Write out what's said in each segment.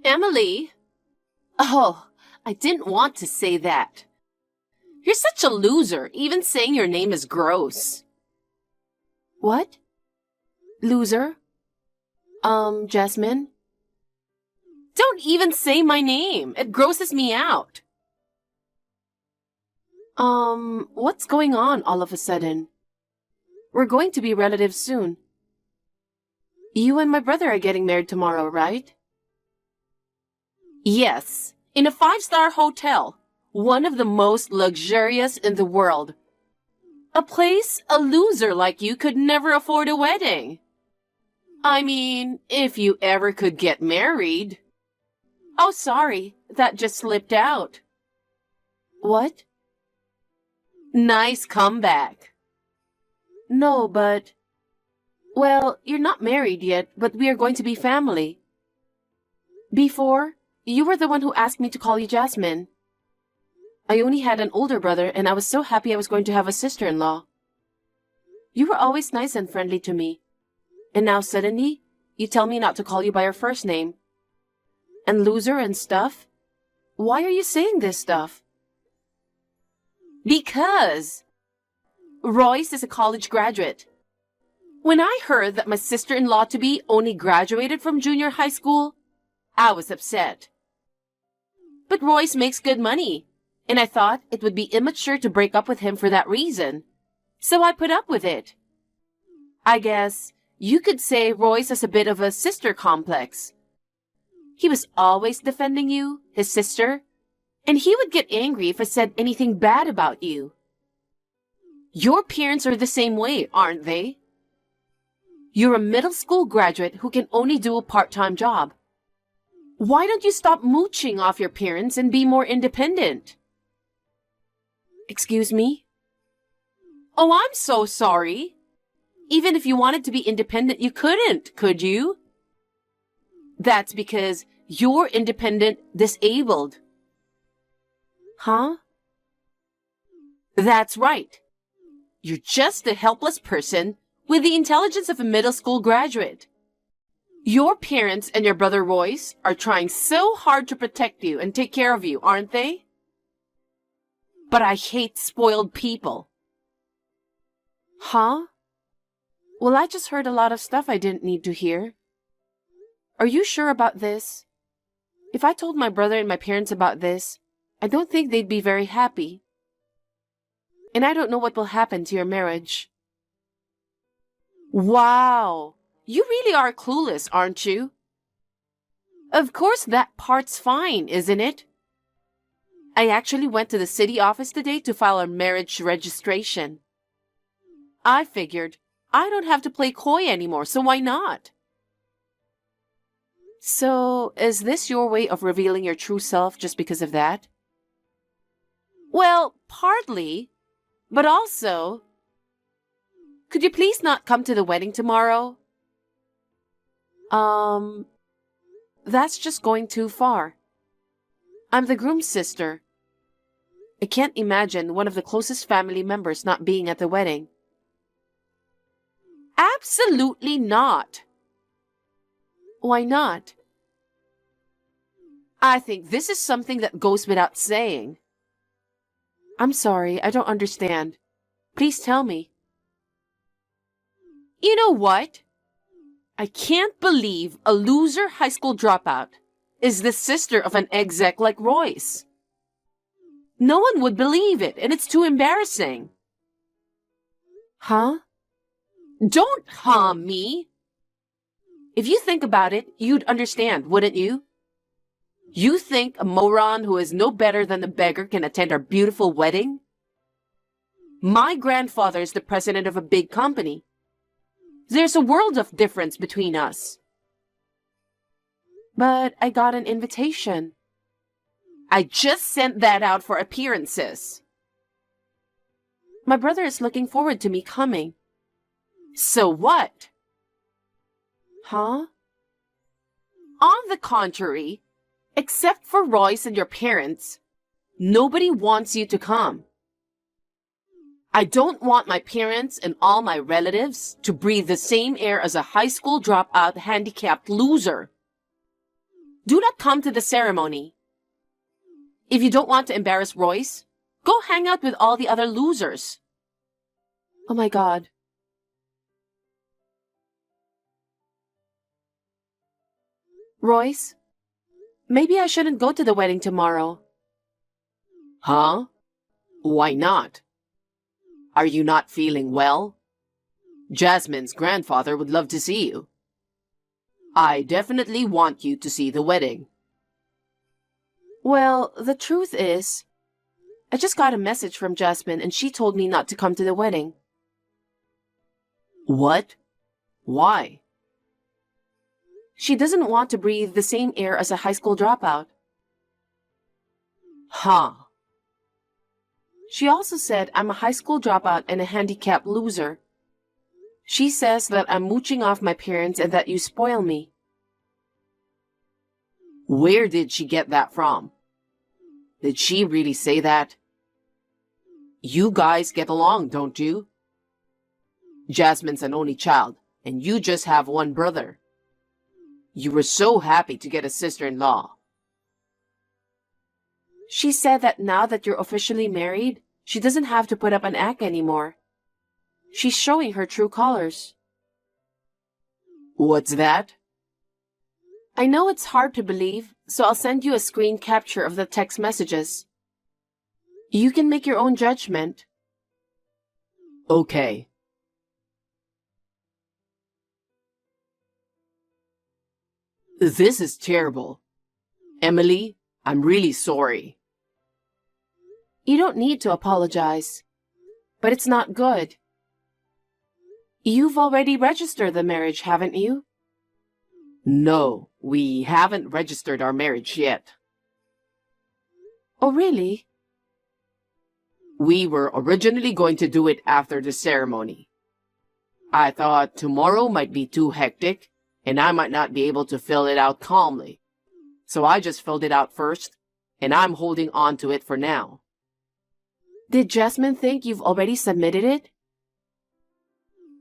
Emily? Oh, I didn't want to say that. You're such a loser, even saying your name is gross. What? Loser? Jasmine? Don't even say my name. It grosses me out. What's going on all of a sudden? We're going to be relatives soon. You and my brother are getting married tomorrow, right? Yes, in a 5-star hotel, one of the most luxurious in the world. A place a loser like you could never afford a wedding. I mean, if you ever could get married. Oh, sorry, that just slipped out. What? Nice comeback. No, but... Well, you're not married yet, but we are going to be family. Before, you were the one who asked me to call you Jasmine. I only had an older brother, and I was so happy I was going to have a sister-in-law. You were always nice and friendly to me. And now suddenly, you tell me not to call you by your first name. And loser and stuff? Why are you saying this stuff? Because Royce is a college graduate. When I heard that my sister-in-law-to-be only graduated from junior high school, I was upset. But Royce makes good money, and I thought it would be immature to break up with him for that reason. So I put up with it. I guess you could say Royce has a bit of a sister complex. He was always defending you, his sister, and he would get angry if I said anything bad about you. Your parents are the same way, aren't they? You're a middle school graduate who can only do a part-time job. Why don't you stop mooching off your parents and be more independent? Excuse me? Oh, I'm so sorry. Even if you wanted to be independent, you couldn't, could you? That's because you're independent disabled. Huh? That's right. You're just a helpless person with the intelligence of a middle school graduate. Your parents and your brother Royce are trying so hard to protect you and take care of you, aren't they? But I hate spoiled people. Huh? Well, I just heard a lot of stuff I didn't need to hear. Are you sure about this? If I told my brother and my parents about this, I don't think they'd be very happy. And I don't know what will happen to your marriage. Wow! You really are clueless, aren't you? Of course that part's fine, isn't it? I actually went to the city office today to file a marriage registration. I figured I don't have to play coy anymore, so why not? So, is this your way of revealing your true self just because of that? Well, partly, but also... Could you please not come to the wedding tomorrow? That's just going too far. I'm the groom's sister. I can't imagine one of the closest family members not being at the wedding. Absolutely not. Why not? I think this is something that goes without saying. I'm sorry, I don't understand. Please tell me. You know what? I can't believe a loser high school dropout is the sister of an exec like Royce. No one would believe it, and it's too embarrassing. Huh? Don't me. If you think about it, you'd understand, wouldn't you? You think a moron who is no better than a beggar can attend our beautiful wedding? My grandfather is the president of a big company. There's a world of difference between us. But I got an invitation. I just sent that out for appearances. My brother is looking forward to me coming. So what? Huh? On the contrary, except for Royce and your parents, nobody wants you to come. I don't want my parents and all my relatives to breathe the same air as a high school dropout handicapped loser. Do not come to the ceremony. If you don't want to embarrass Royce, go hang out with all the other losers. Oh my God. Royce, maybe I shouldn't go to the wedding tomorrow. Huh? Why not? Are you not feeling well? Jasmine's grandfather would love to see you. I definitely want you to see the wedding. Well, the truth is, I just got a message from Jasmine and she told me not to come to the wedding. What? Why? She doesn't want to breathe the same air as a high school dropout. Huh. She also said I'm a high school dropout and a handicapped loser. She says that I'm mooching off my parents and that you spoil me. Where did she get that from? Did she really say that? You guys get along, don't you? Jasmine's an only child, and you just have one brother. You were so happy to get a sister-in-law. She said that now that you're officially married, she doesn't have to put up an act anymore. She's showing her true colors. What's that? I know it's hard to believe, so I'll send you a screen capture of the text messages. You can make your own judgment. Okay. This is terrible. Emily, I'm really sorry. You don't need to apologize, but it's not good. You've already registered the marriage, haven't you? No, we haven't registered our marriage yet. Oh, really? We were originally going to do it after the ceremony. I thought tomorrow might be too hectic, and I might not be able to fill it out calmly. So I just filled it out first, and I'm holding on to it for now. Did Jasmine think you've already submitted it?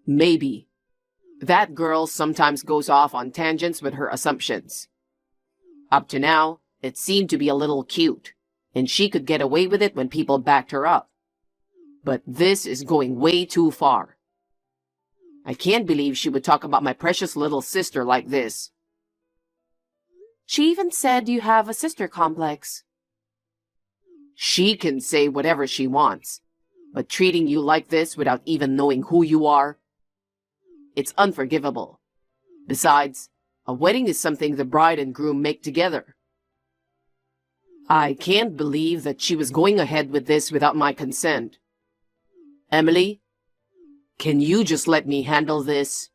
Maybe. That girl sometimes goes off on tangents with her assumptions. Up to now, it seemed to be a little cute, and she could get away with it when people backed her up. But this is going way too far. I can't believe she would talk about my precious little sister like this. She even said you have a sister complex. She can say whatever she wants, but treating you like this without even knowing who you are, it's unforgivable. Besides, a wedding is something the bride and groom make together. I can't believe that she was going ahead with this without my consent. Emily, can you just let me handle this?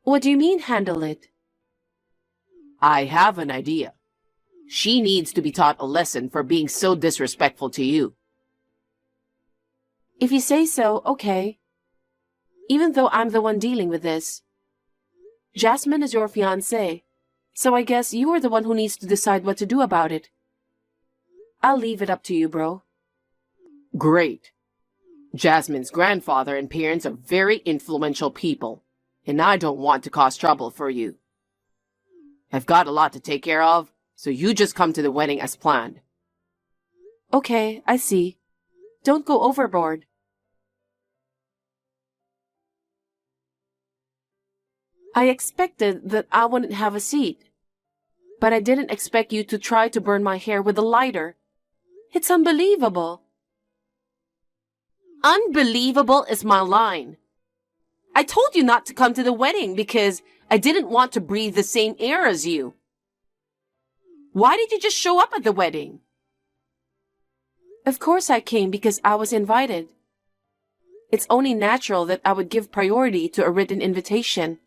What do you mean, handle it? I have an idea. She needs to be taught a lesson for being so disrespectful to you. If you say so, okay. Even though I'm the one dealing with this. Jasmine is your fiancée, so I guess you are the one who needs to decide what to do about it. I'll leave it up to you, bro. Great. Jasmine's grandfather and parents are very influential people, and I don't want to cause trouble for you. I've got a lot to take care of, so you just come to the wedding as planned. Okay, I see. Don't go overboard. I expected that I wouldn't have a seat, but I didn't expect you to try to burn my hair with a lighter. It's unbelievable. Unbelievable is my line. I told you not to come to the wedding because I didn't want to breathe the same air as you. Why did you just show up at the wedding? Of course I came because I was invited. It's only natural that I would give priority to a written invitation,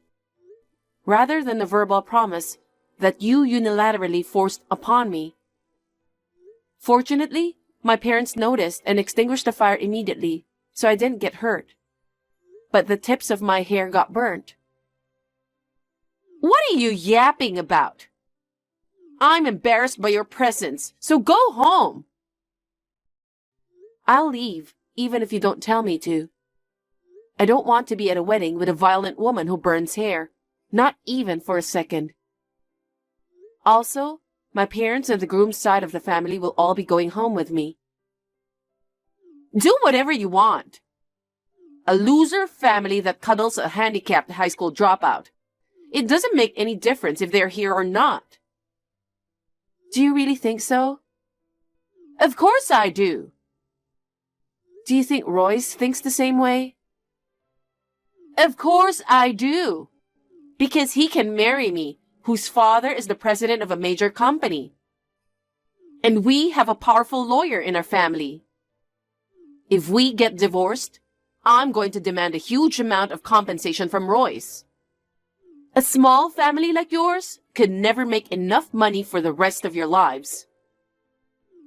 rather than a verbal promise that you unilaterally forced upon me. Fortunately, my parents noticed and extinguished the fire immediately, so I didn't get hurt. But the tips of my hair got burnt. What are you yapping about? I'm embarrassed by your presence, so go home. I'll leave, even if you don't tell me to. I don't want to be at a wedding with a violent woman who burns hair. Not even for a second. Also, my parents and the groom's side of the family will all be going home with me. Do whatever you want. A loser family that cuddles a handicapped high school dropout. It doesn't make any difference if they're here or not. Do you really think so? Of course I do. Do you think Royce thinks the same way? Of course I do. Because he can marry me, whose father is the president of a major company. And we have a powerful lawyer in our family. If we get divorced, I'm going to demand a huge amount of compensation from Royce. A small family like yours could never make enough money for the rest of your lives.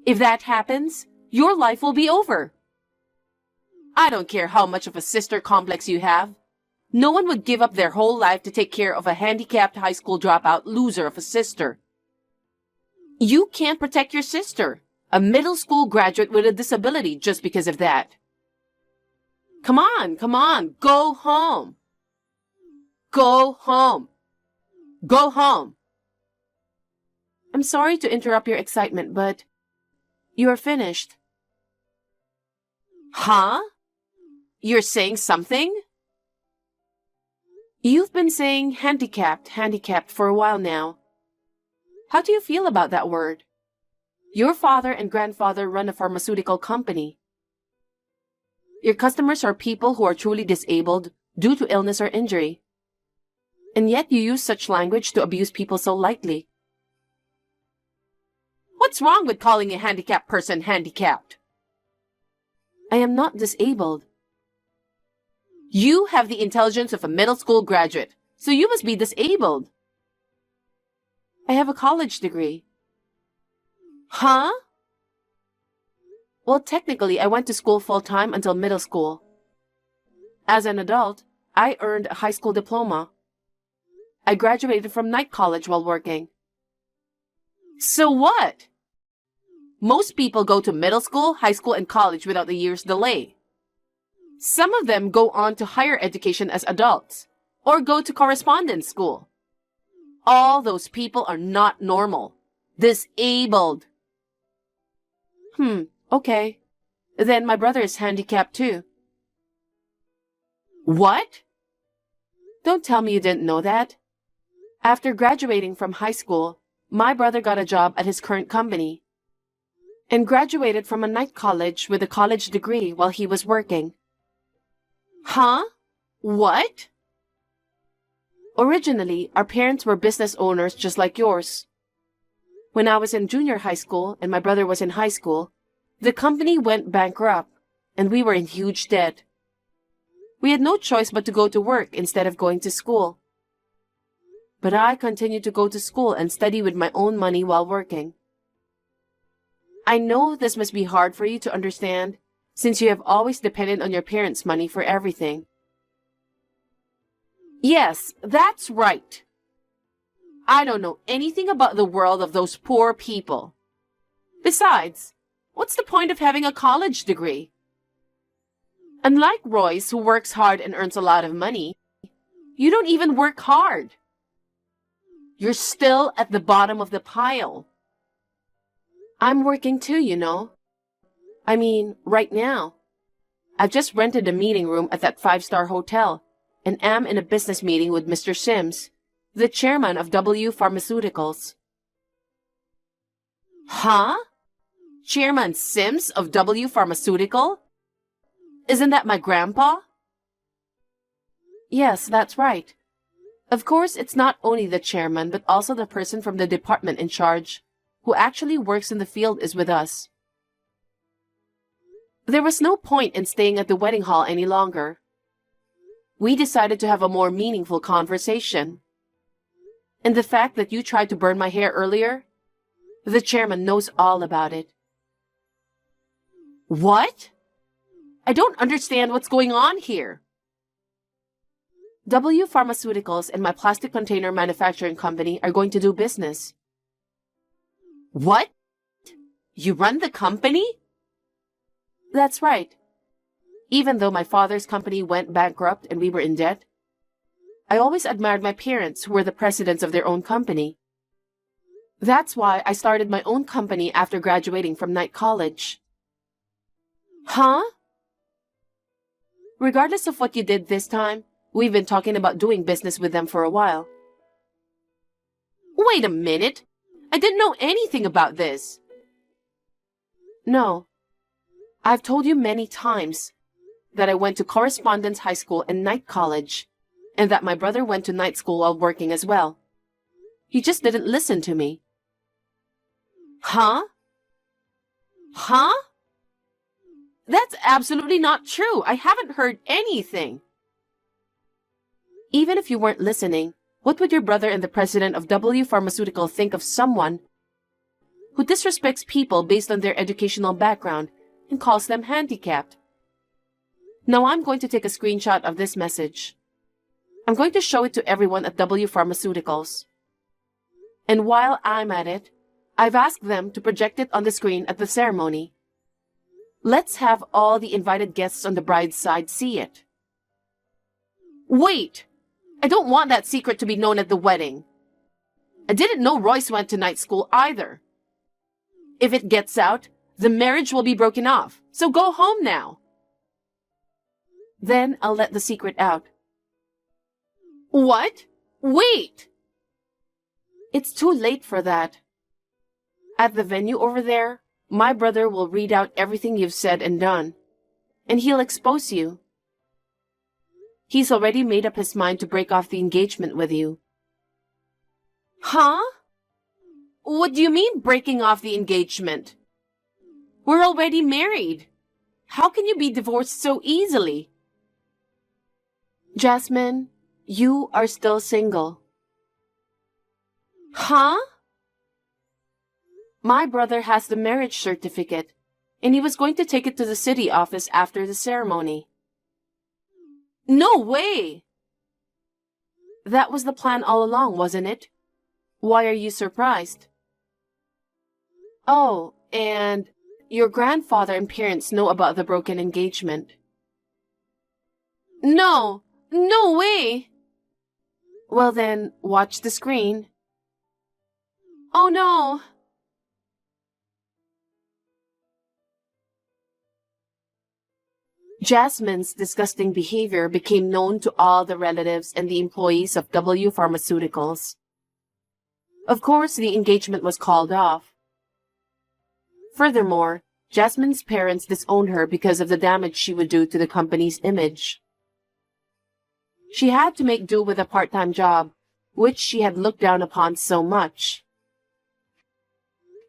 If that happens, your life will be over. I don't care how much of a sister complex you have. No one would give up their whole life to take care of a handicapped high school dropout loser of a sister. You can't protect your sister, a middle school graduate with a disability, just because of that. Come on, go home. Go home. Go home. I'm sorry to interrupt your excitement, but you are finished. Huh? You're saying something? You've been saying handicapped for a while now. How do you feel about that word? Your father and grandfather run a pharmaceutical company. Your customers are people who are truly disabled due to illness or injury. And yet you use such language to abuse people so lightly. What's wrong with calling a handicapped person handicapped? I am not disabled. You have the intelligence of a middle school graduate, so you must be disabled. I have a college degree. Huh? Well, technically, I went to school full-time until middle school. As an adult, I earned a high school diploma. I graduated from night college while working. So what? Most people go to middle school, high school, and college without a year's delay. Some of them go on to higher education as adults, or go to correspondence school. All those people are not normal. Disabled. Okay. Then my brother is handicapped too. What? Don't tell me you didn't know that. After graduating from high school, my brother got a job at his current company and graduated from a night college with a college degree while he was working. Huh? What? Originally, our parents were business owners just like yours. When I was in junior high school and my brother was in high school, the company went bankrupt and we were in huge debt. We had no choice but to go to work instead of going to school. But I continued to go to school and study with my own money while working. I know this must be hard for you to understand, since you have always depended on your parents' money for everything. Yes, that's right. I don't know anything about the world of those poor people. Besides, what's the point of having a college degree? Unlike Royce, who works hard and earns a lot of money, you don't even work hard. You're still at the bottom of the pile. I'm working too, you know. I mean, right now. I've just rented a meeting room at that 5-star hotel and am in a business meeting with Mr. Sims, the chairman of W Pharmaceuticals. Huh? Chairman Sims of W Pharmaceutical? Isn't that my grandpa? Yes, that's right. Of course, it's not only the chairman, but also the person from the department in charge, who actually works in the field, is with us. There was no point in staying at the wedding hall any longer. We decided to have a more meaningful conversation. And the fact that you tried to burn my hair earlier, the chairman knows all about it. What? I don't understand what's going on here. W Pharmaceuticals and my plastic container manufacturing company are going to do business. What? You run the company? That's right. Even though my father's company went bankrupt and we were in debt, I always admired my parents, who were the presidents of their own company. That's why I started my own company after graduating from night college. Huh? Regardless of what you did this time, we've been talking about doing business with them for a while. Wait a minute. I didn't know anything about this. No. I've told you many times that I went to correspondence high school and night college, and that my brother went to night school while working as well. He just didn't listen to me. Huh? Huh? That's absolutely not true. I haven't heard anything. Even if you weren't listening, what would your brother and the president of W Pharmaceutical think of someone who disrespects people based on their educational background and calls them handicapped? Now I'm going to take a screenshot of this message. I'm going to show it to everyone at W Pharmaceuticals. And while I'm at it, I've asked them to project it on the screen at the ceremony. Let's have all the invited guests on the bride's side see it. Wait! I don't want that secret to be known at the wedding. I didn't know Royce went to night school either. If it gets out, the marriage will be broken off, so go home now. Then I'll let the secret out. What? Wait! It's too late for that. At the venue over there, my brother will read out everything you've said and done, and he'll expose you. He's already made up his mind to break off the engagement with you. Huh? What do you mean breaking off the engagement? We're already married. How can you be divorced so easily? Jasmine, you are still single. Huh? My brother has the marriage certificate, and he was going to take it to the city office after the ceremony. No way! That was the plan all along, wasn't it? Why are you surprised? Oh, and your grandfather and parents know about the broken engagement. No! No way! Well then, watch the screen. Oh no! Jasmine's disgusting behavior became known to all the relatives and the employees of W Pharmaceuticals. Of course, the engagement was called off. Furthermore, Jasmine's parents disowned her because of the damage she would do to the company's image. She had to make do with a part-time job, which she had looked down upon so much.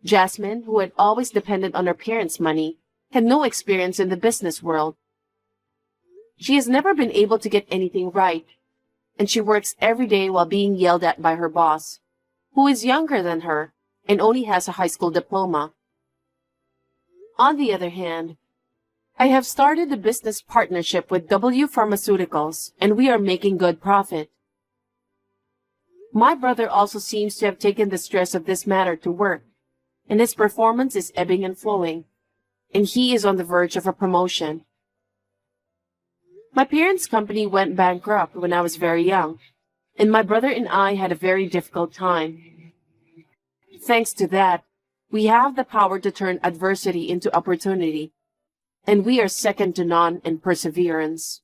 Jasmine, who had always depended on her parents' money, had no experience in the business world. She has never been able to get anything right, and she works every day while being yelled at by her boss, who is younger than her and only has a high school diploma. On the other hand, I have started a business partnership with W Pharmaceuticals, and we are making good profit. My brother also seems to have taken the stress of this matter to work, and his performance is ebbing and flowing, and he is on the verge of a promotion. My parents' company went bankrupt when I was very young, and my brother and I had a very difficult time. Thanks to that, we have the power to turn adversity into opportunity, and we are second to none in perseverance.